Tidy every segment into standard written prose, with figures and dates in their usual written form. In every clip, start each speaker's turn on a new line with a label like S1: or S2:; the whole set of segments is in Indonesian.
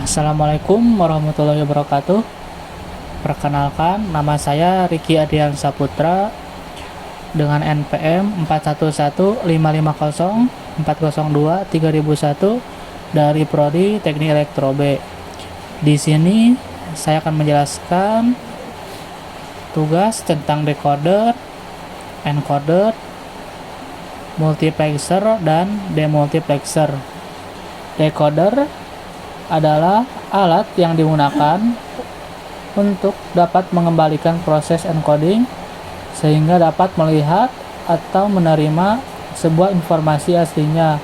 S1: Assalamualaikum warahmatullahi wabarakatuh. Perkenalkan, nama saya Riki Adian Saputra dengan NPM 411550402301 dari Prodi Teknik Elektro B. Di sini saya akan menjelaskan tugas tentang decoder, encoder, multiplexer, dan demultiplexer. Decoder adalah alat yang digunakan untuk dapat mengembalikan proses encoding sehingga dapat melihat atau menerima sebuah informasi aslinya,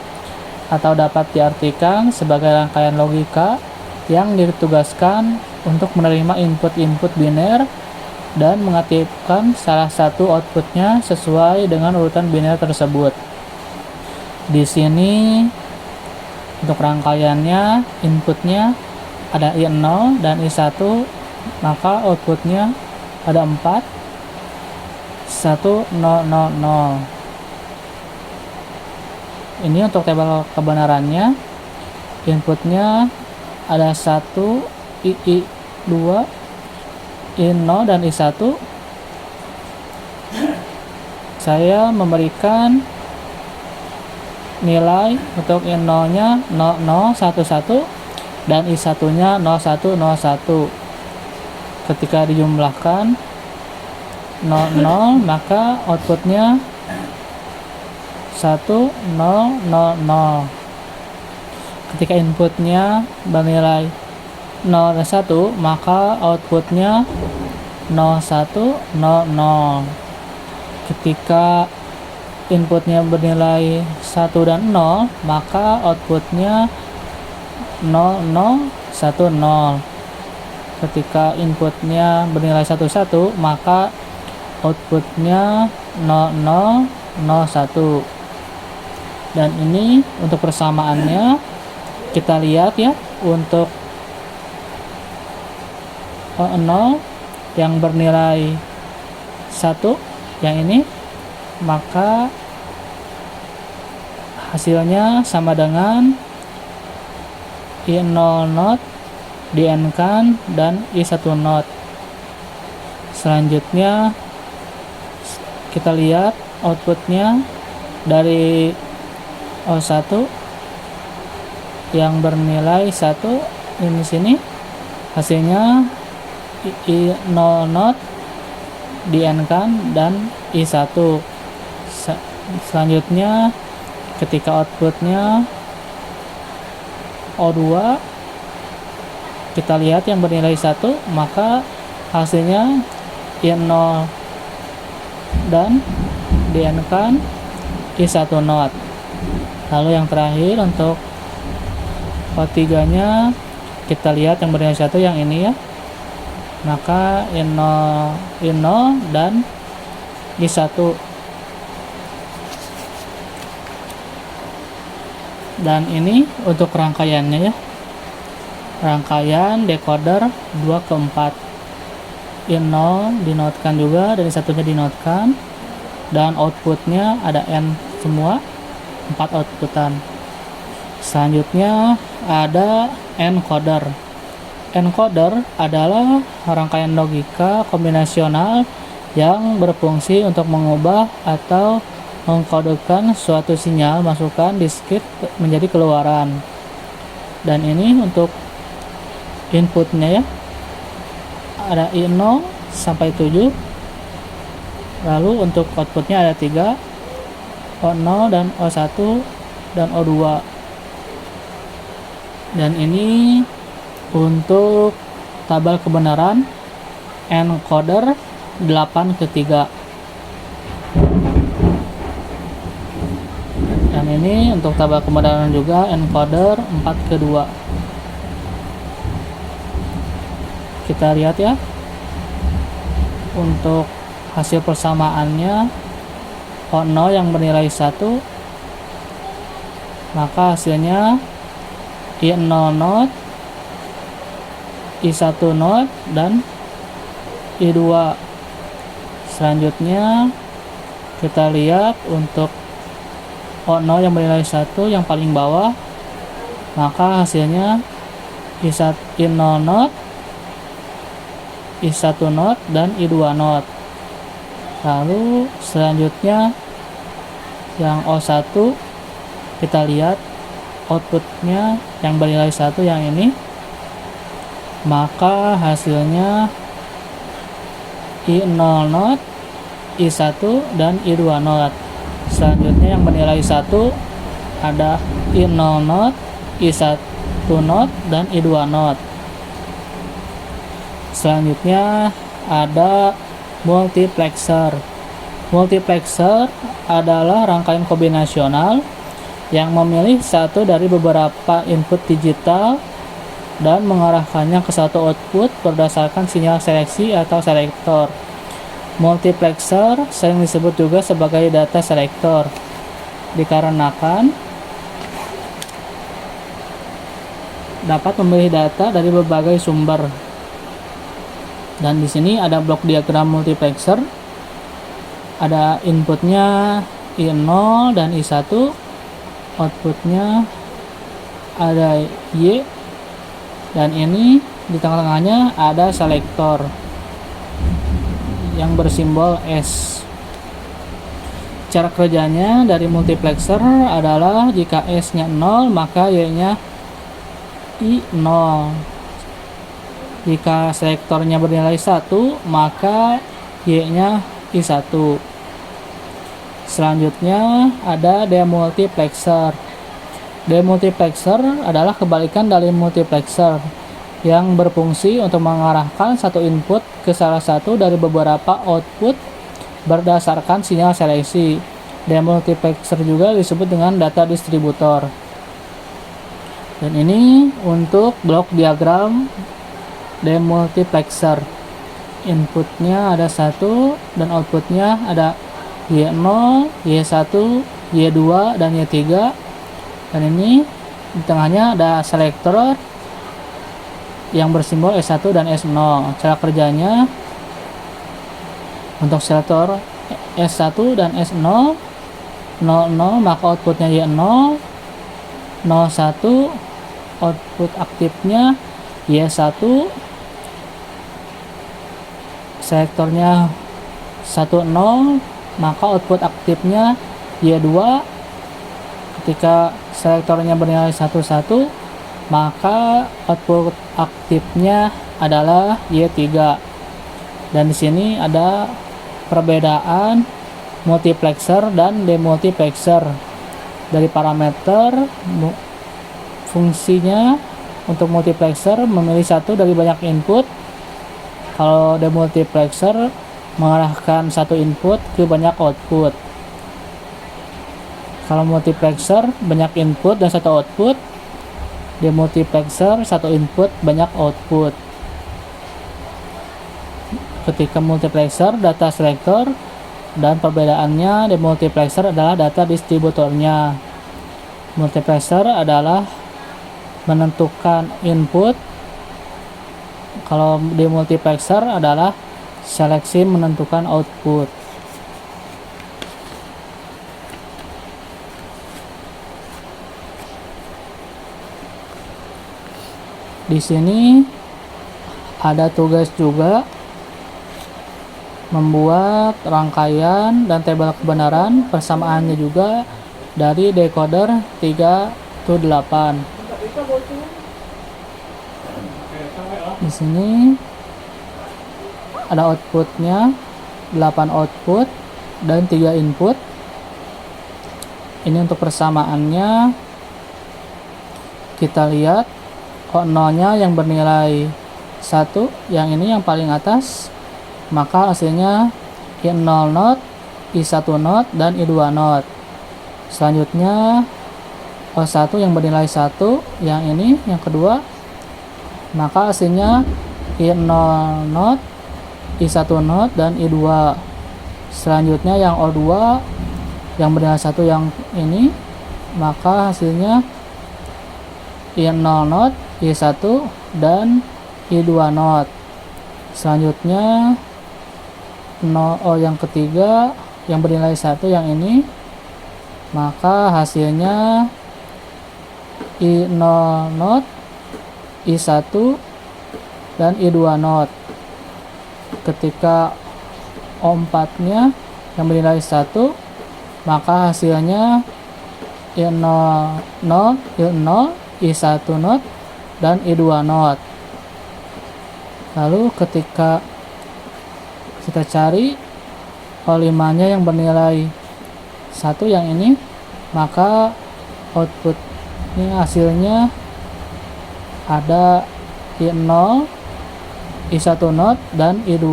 S1: atau dapat diartikan sebagai rangkaian logika yang ditugaskan untuk menerima input-input biner dan mengaktifkan salah satu outputnya sesuai dengan urutan biner tersebut. Di sini untuk rangkaiannya, inputnya ada I0 dan I1, maka outputnya ada 4, 1, 0, 0, 0. Ini untuk tabel kebenarannya, inputnya ada 1, I2, I0, dan I1. Saya memberikan nilai untuk I0 nya 0011 dan I1 nya 0101. Ketika dijumlahkan 00, maka outputnya 1000. Ketika inputnya bernilai 01, maka outputnya 0100. Ketika inputnya bernilai 1 dan 0, maka outputnya 0010. Ketika inputnya bernilai 11, maka outputnya 0001. Dan ini untuk persamaannya kita lihat ya, untuk 0 yang bernilai 1 yang ini, maka hasilnya sama dengan I0 not di N kan dan I1 not. Selanjutnya kita lihat outputnya dari O1 yang bernilai 1 ini sini, hasilnya I0 not di N kan dan I1. Selanjutnya ketika outputnya O2, kita lihat yang bernilai 1, maka hasilnya I0 dan DN kan I1 not. Lalu yang terakhir untuk O3 nya kita lihat yang bernilai 1 yang ini ya, maka I0 dan I1. Dan ini untuk rangkaiannya ya, rangkaian decoder 2 ke 4. I0 dinotkan juga, dari satunya dinotkan, dan outputnya ada N semua, 4 outputan. Selanjutnya ada encoder. Encoder adalah rangkaian logika kombinasional yang berfungsi untuk mengubah atau mengkodekan suatu sinyal masukan diskrit menjadi keluaran. Dan ini untuk inputnya ya, ada I0 sampai 7. Lalu untuk outputnya ada 3, O0 dan O1 dan O2. Dan ini untuk tabel kebenaran encoder 8 ke 3. Dan ini untuk tabel kebenaran juga encoder 4 ke 2. Kita lihat ya, untuk hasil persamaannya O0 yang bernilai 1, maka hasilnya I0 not, I1 not, dan I2. Selanjutnya kita lihat untuk O0 yang bernilai 1 yang paling bawah, maka hasilnya I0 not, I1 not, dan I2 not. Lalu selanjutnya yang O1, kita lihat outputnya yang bernilai 1 yang ini, maka hasilnya I0 not, I1 dan I2 not. Selanjutnya yang bernilai 1 ada I0 not, I1 not, dan I2 not. Selanjutnya ada multiplexer. Multiplexer adalah rangkaian kombinasional yang memilih satu dari beberapa input digital dan mengarahkannya ke satu output berdasarkan sinyal seleksi atau selektor. Multiplexer sering disebut juga sebagai data selektor, dikarenakan dapat memilih data dari berbagai sumber. Dan di sini ada blok diagram multiplexer. Ada inputnya I0 dan I1, outputnya ada Y, dan ini di tengah-tengahnya ada selektor yang bersimbol S. Cara kerjanya dari multiplexer adalah jika S-nya 0 maka Y-nya I0. Jika selektornya bernilai 1 maka Y-nya I1. Selanjutnya ada demultiplexer. Demultiplexer adalah kebalikan dari multiplexer yang berfungsi untuk mengarahkan satu input ke salah satu dari beberapa output berdasarkan sinyal seleksi. Demultiplexer juga disebut dengan data distributor. Dan ini untuk blok diagram demultiplexer. Inputnya ada 1 dan outputnya ada Y0, Y1, Y2, dan Y3. Dan ini di tengahnya ada selektor yang bersimbol S1 dan S0. Cara kerjanya untuk selektor S1 dan S0 00 maka outputnya Y0, 01 output aktifnya Y1, selektornya 10 maka output aktifnya Y2. Ketika selektornya bernilai 11 maka output aktifnya adalah Y3. Dan di sini ada perbedaan multiplexer dan demultiplexer. Dari parameter fungsinya, untuk multiplexer memilih satu dari banyak input. Kalau demultiplexer mengarahkan satu input ke banyak output. Kalau multiplexer banyak input dan satu output, demultiplexer satu input banyak output. Ketika multiplexer data selektor, dan perbedaannya demultiplexer adalah data distributornya. Multiplexer adalah menentukan input, kalau demultiplexer adalah seleksi menentukan output. Di sini ada tugas juga membuat rangkaian dan tabel kebenaran, persamaannya juga dari decoder 3 to 8. Di sini ada outputnya 8 output dan 3 input. Ini untuk persamaannya kita lihat O0-nya yang bernilai 1, yang ini yang paling atas, maka hasilnya I0 not, I1 not, dan I2 not. Selanjutnya O1 yang bernilai 1, yang ini yang kedua, maka hasilnya I0 not, I1 not, dan I2. Selanjutnya yang O2 yang bernilai 1 yang ini, maka hasilnya I0 not, I1, dan I2 not. Selanjutnya yang ketiga yang bernilai 1 yang ini, maka hasilnya I0 not, I1 dan I2 not. Ketika O4-nya yang bernilai 1, maka hasilnya I0 not, I0, I1 not, dan I2 not. Lalu ketika kita cari O5-nya yang bernilai 1 yang ini, maka outputnya hasilnya ada I0, I1 not, dan I2.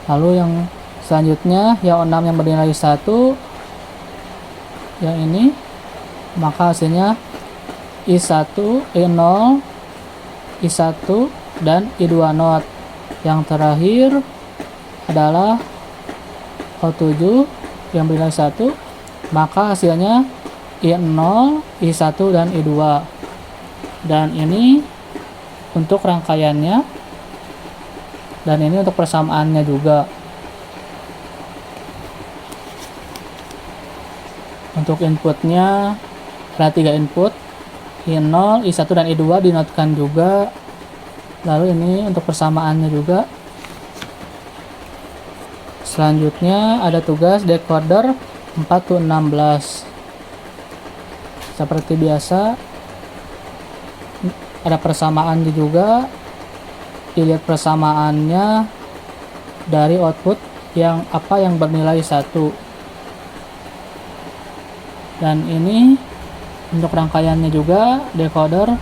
S1: Lalu yang selanjutnya yang O6 yang bernilai 1 yang ini, maka hasilnya I1, I0, I1, dan I2 not. Yang terakhir adalah O7 yang bernilai 1, maka hasilnya I0, I1, dan I2. Dan ini untuk rangkaiannya, dan ini untuk persamaannya juga. Untuk inputnya ada 3 input, I0, I1, dan I2 dinotkan juga. Lalu ini untuk persamaannya juga. Selanjutnya ada tugas decoder 4-16. Seperti biasa, ada persamaannya juga. Dilihat persamaannya dari output yang bernilai 1. Dan ini untuk rangkaiannya juga decoder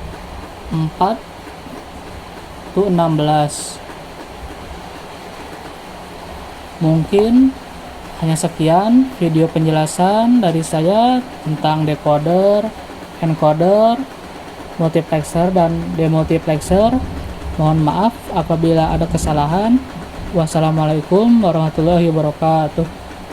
S1: 4-16. Mungkin hanya sekian video penjelasan dari saya tentang decoder, encoder, multiplexer, dan demultiplexer. Mohon maaf apabila ada kesalahan. Wassalamualaikum warahmatullahi wabarakatuh.